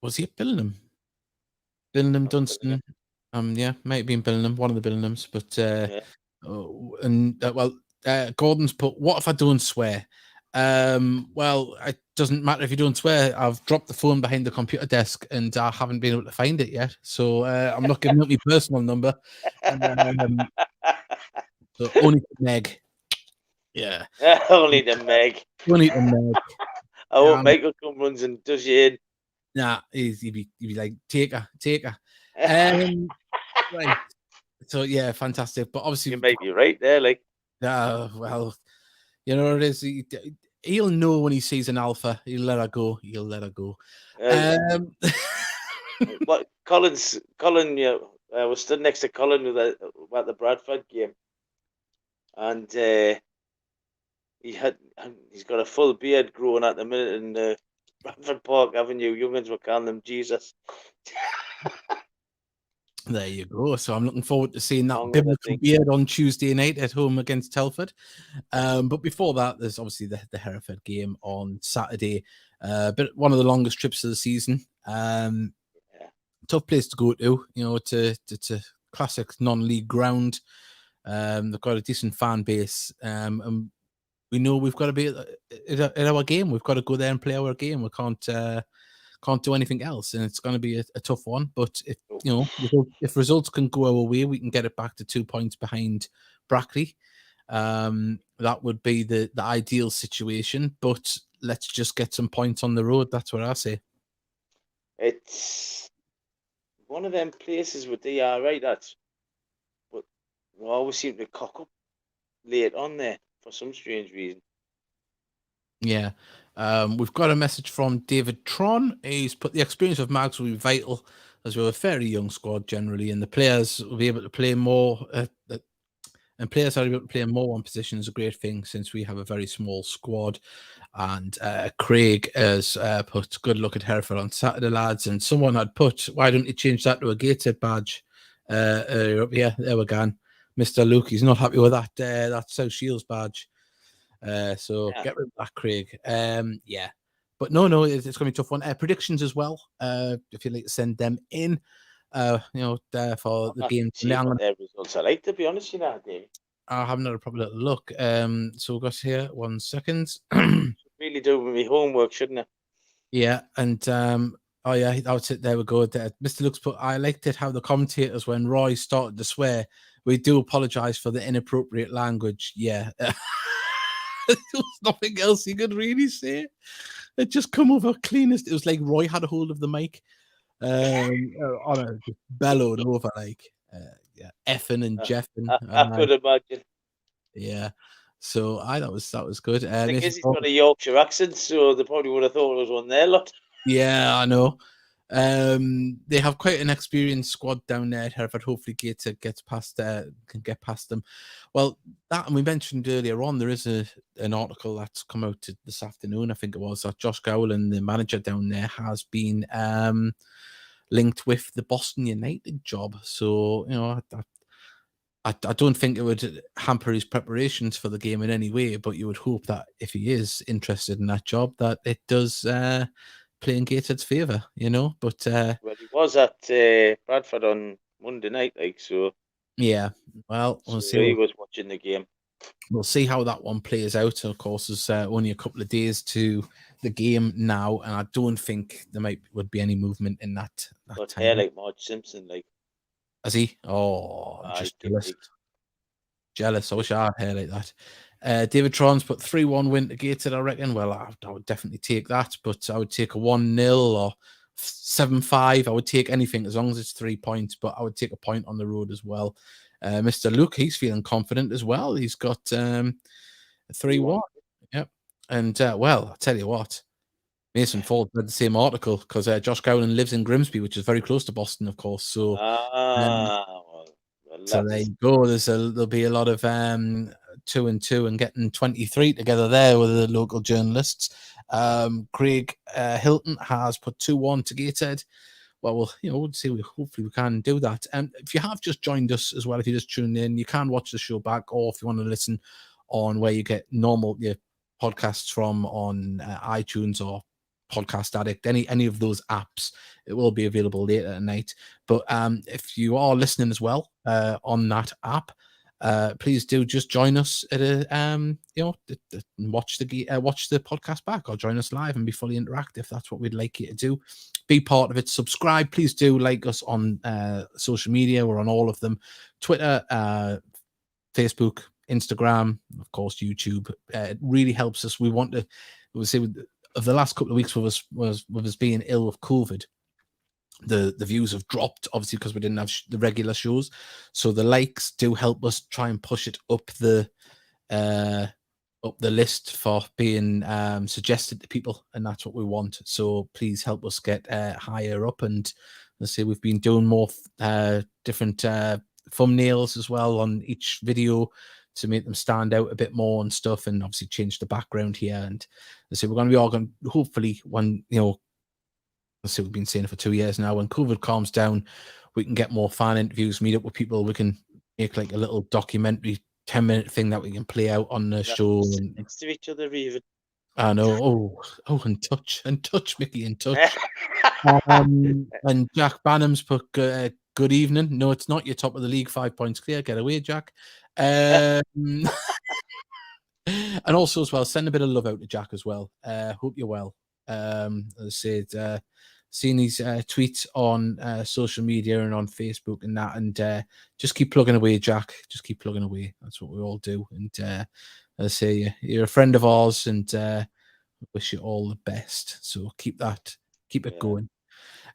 Was he at Billingham? Billingham, Dunstan. Yeah, might have been Billingham, one of the Billinghams. But Gordon's put, what if I don't swear? Well, it doesn't matter if you don't swear. I've dropped the phone behind the computer desk and I haven't been able to find it yet. So I'm not giving out my personal number. So only to Meg. Yeah. Only to Meg. Only to Meg. I hope Meg will come runs and does you in. Nah, he'd be like, take her. Right. So yeah, fantastic. But obviously you might be right there, like. Well, you know what it is. He'll know when he sees an alpha. He'll let her go. What Colin, I was stood next to Colin at the Bradford game, and he's got a full beard growing at the minute in Bradford Park Avenue. Young'uns were calling him Jesus. There you go. So I'm looking forward to seeing that biblical beard on Tuesday night at home against Telford. But before that, there's obviously the Hereford game on Saturday. But one of the longest trips of the season. Tough place to go to. It's a classic non-league ground. They've got a decent fan base, and we know we've got to be at our game. We've got to go there and play our game. We can't do anything else, and it's going to be a tough one. But if results can go our way, we can get it back to 2 points behind Brackley. That would be the ideal situation. But let's just get some points on the road. That's what I say. It's one of them places with the right. But we always seem to cock up late on there for some strange reason. Yeah. We've got a message from David Tron. He's put, the experience of Mags will be vital as we're a fairly young squad generally, and the players will be able to play more. And players are able to play more one position is a great thing since we have a very small squad. And Craig has put, good luck at Hereford on Saturday, lads. And someone had put, why don't you change that to a Gateshead badge? Yeah, there we go. Mr. Luke, he's not happy with that South Shields badge. So get rid of that, Craig. Yeah, but no, it's going to be a tough one. Predictions as well. If you'd like to send them in, for the game. Their results, I like, to be honest, David. I haven't had a proper little look. So we've got here 1 second. Really do with my homework, shouldn't I? Yeah, and that's it. There we go. Mr. Luke's put, I liked it how the commentators, when Roy started to swear, we do apologise for the inappropriate language. Yeah. There was nothing else you could really say. It just come over cleanest. It was like Roy had a hold of the mic. Just bellowed over like effing and jeffing. I could imagine. Yeah. So that was good. I guess he's got a Yorkshire accent, so they probably would have thought it was one there, lot. Yeah, I know. They have quite an experienced squad down there at Hereford. Hopefully Gator can get past them. Well, that, and we mentioned earlier on, there is an article that's come out this afternoon, I think it was, that Josh Gowland, the manager down there, has been linked with the Boston United job. So, I don't think it would hamper his preparations for the game in any way, but you would hope that if he is interested in that job, that it does play in Gateshead's favour, But well, he was at Bradford on Monday night, so yeah. Well, we'll see. He was watching the game. We'll see how that one plays out. Of course, there's only a couple of days to the game now, and I don't think there would be any movement in that but time. Hair like Marge Simpson, like. Has he? Oh, just jealous. Jealous. I wish I had hair like that. David Tron's put 3-1 win to Gateshead, I reckon. Well, I would definitely take that, but I would take a 1-0 or 7-5. I would take anything as long as it's 3 points, but I would take a point on the road as well. Mr. Luke, he's feeling confident as well. He's got 3-1. Yep. And well, I'll tell you what, Mason Ford read the same article because Josh Gowland lives in Grimsby, which is very close to Boston, of course. So, well, so there you go. There'll be a lot of 2 and 2 and getting 23 together there with the local journalists. Craig Hilton has put 2-1 to Gateshead. Well, we'll see. Hopefully we can do that. And if you have just joined us as well, if you just tuned in, you can watch the show back, or if you want to listen on where you get normal podcasts from on iTunes or Podcast Addict, any of those apps, it will be available later at night. But if you are listening as well on that app, please do just join us at watch the podcast back, or join us live and be fully interactive. That's what we'd like you to do. Be part of it. Subscribe. Please do like us on social media. We're on all of them: Twitter, Facebook, Instagram, of course, YouTube. It really helps us. We want to. We'll say of the last couple of weeks with us being ill with COVID, the views have dropped, obviously, because we didn't have the regular shows. So the likes do help us try and push it up the list for being suggested to people, and that's what we want. So please help us get higher up. And let's say we've been doing more different thumbnails as well on each video to make them stand out a bit more and stuff, and obviously change the background here. And let's say we're going to be all going, hopefully, when let's say we've been saying it for 2 years now, when COVID calms down, we can get more fan interviews, meet up with people. We can make like a little documentary 10-minute thing that we can play out on the show. And next to each other, even. I know. Oh, and touch, Mickey, and touch. And Jack Banham's put good evening. No, it's not. You're top of the league, 5 points clear. Get away, Jack. And also as well, send a bit of love out to Jack as well. Hope you're well. As I said, seeing these tweets on social media and on Facebook and that, and just keep plugging away, Jack. Just keep plugging away. That's what we all do. And as I say, you're a friend of ours, and wish you all the best. So keep it going.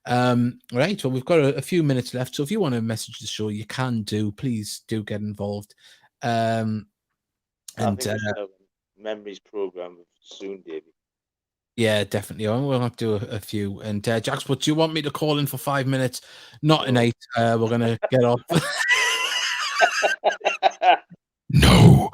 Right. Well, we've got a few minutes left. So if you want to message the show, you can do. Please do get involved. And memories program soon, David. Yeah, definitely. We'll have to do a few. And Jax, but do you want me to call in for 5 minutes? Not tonight. We're going to get off. No.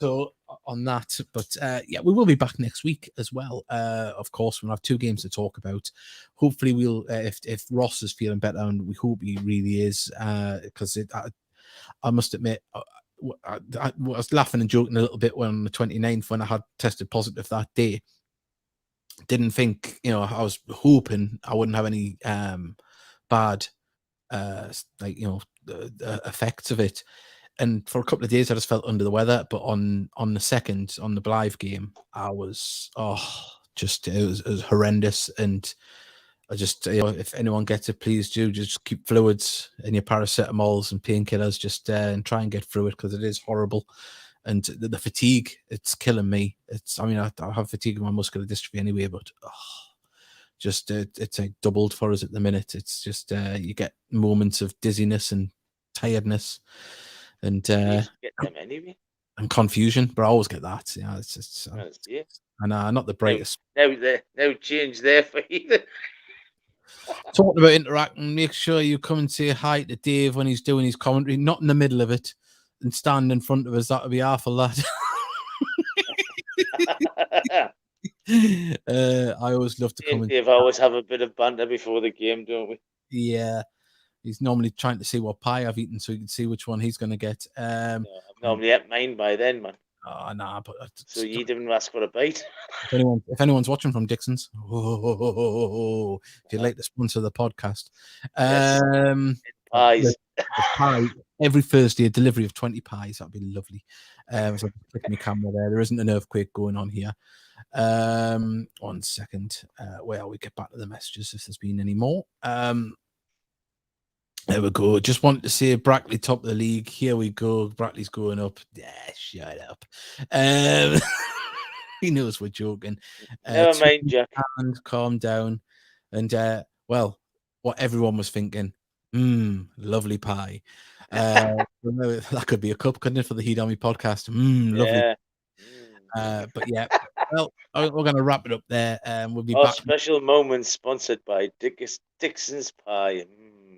So on that, but yeah, we will be back next week as well. Of course, we'll have 2 games to talk about. Hopefully, we'll if Ross is feeling better, and we hope he really is, because I must admit, I was laughing and joking a little bit when on the 29th, when I had tested positive that day. Didn't think, I was hoping I wouldn't have any bad effects of it. And for a couple of days, I just felt under the weather. But on the second, on the Blythe game, I was it was horrendous. And I just, if anyone gets it, please do just keep fluids in your paracetamols and painkillers, just and try and get through it, because it is horrible. And the fatigue, it's killing me. I have fatigue in my muscular dystrophy anyway, but it's like doubled for us at the minute. It's just you get moments of dizziness and tiredness, and you get them anyway, and confusion. But I always get that. It's and not the brightest. No change there for you. Talking about interacting, make sure you come and say hi to Dave when he's doing his commentary, not in the middle of it, and stand in front of us. That would be half a lot. I always love to come. Dave always have a bit of banter before the game, don't we? Yeah, he's normally trying to see what pie I've eaten, so he can see which one he's going to get. I've normally ate mine by then, man. Oh, nah, but so you didn't ask for a bite. If anyone's watching from Dixon's, if you'd like to sponsor the podcast, pies. The pie every Thursday, a delivery of 20 pies. That'd be lovely. So click my camera there. There isn't an earthquake going on here. 1 second. Well, we get back to the messages if there's been any more. There we go. Just wanted to say Brackley top of the league. Here we go. Brackley's going up. Yeah, shut up. He knows we're joking. Never mind, Jack. And calm down. And well, what everyone was thinking, lovely pie. That could be a cup, couldn't it, for the Heat Army podcast? Lovely. Yeah. But yeah, well, we're going to wrap it up there. We'll be Our back. special moment sponsored by Dixon's Pie.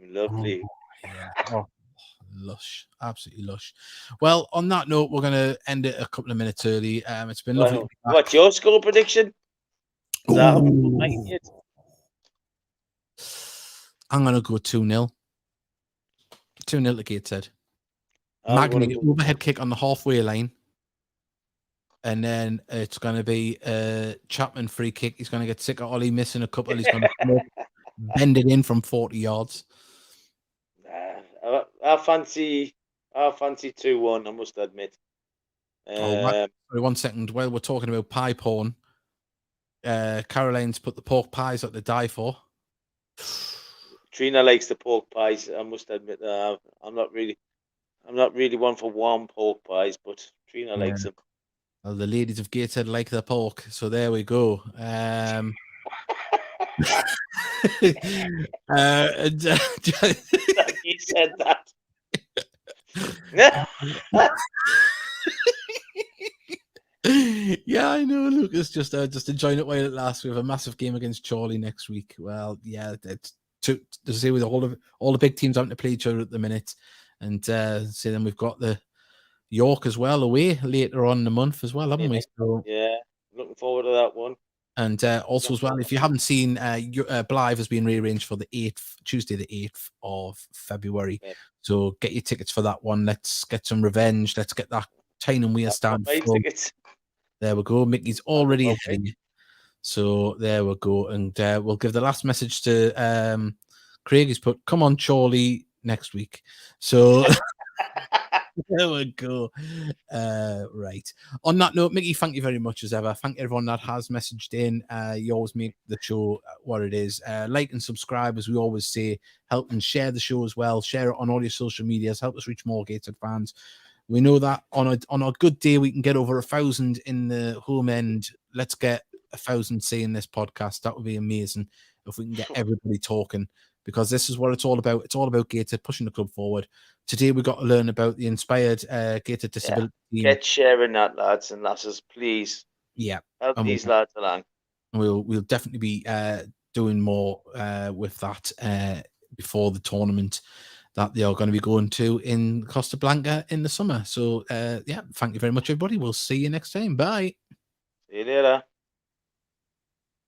Lovely. Yeah. Oh, lush, absolutely lush. Well, on that note, we're going to end it a couple of minutes early. It's been lovely. Well, what's your score prediction? I'm going to go 2-0. 2-0 to Gateshead. Magni overhead kick on the halfway line. And then it's going to be a Chapman free kick. He's going to get sick of Ollie missing a couple. He's going to bend it in from 40 yards. I fancy 2-1, I must admit. Sorry, 1 second. While we're talking about pie porn, Caroline's put the pork pies up to die for. Trina likes the pork pies. I must admit that I'm not really one for warm pork pies, but Trina likes them. Well, the ladies of Gateshead like their pork, so there we go. You said that. Yeah, I know. Lucas just enjoying it while it lasts. We have a massive game against Chorley next week. Well, yeah, it's to say with all the big teams having to play each other at the minute, and say then we've got the York as well away later on in the month as well, haven't we? So yeah, looking forward to that one. And also as well, if you haven't seen, Blythe has been rearranged for Tuesday the 8th of February. Yeah. So get your tickets for that one. Let's get some revenge. Let's get that Tyne and Weir stand full. There we go. Mickey's already ahead of you. So there we go. And we'll give the last message to Craig. He's put, come on, Chorley, next week. So... There we go. Right. On that note, Mickey, thank you very much as ever. Thank everyone that has messaged in. You always make the show what it is. Like and subscribe, as we always say. Help and share the show as well. Share it on all your social medias. Help us reach more Gateshead fans. We know that on a good day we can get over 1,000 in the home end. Let's get 1,000 seeing this podcast. That would be amazing if we can get everybody talking, because this is what it's all about. It's all about Gateshead pushing the club forward. Today we got to learn about the inspired Gateshead disability team. Get sharing that, lads and lasses, please. Yeah, help these lads along. We'll definitely be doing more with that before the tournament that they are going to be going to in Costa Blanca in the summer. So yeah, thank you very much, everybody. We'll see you next time. Bye. See you later.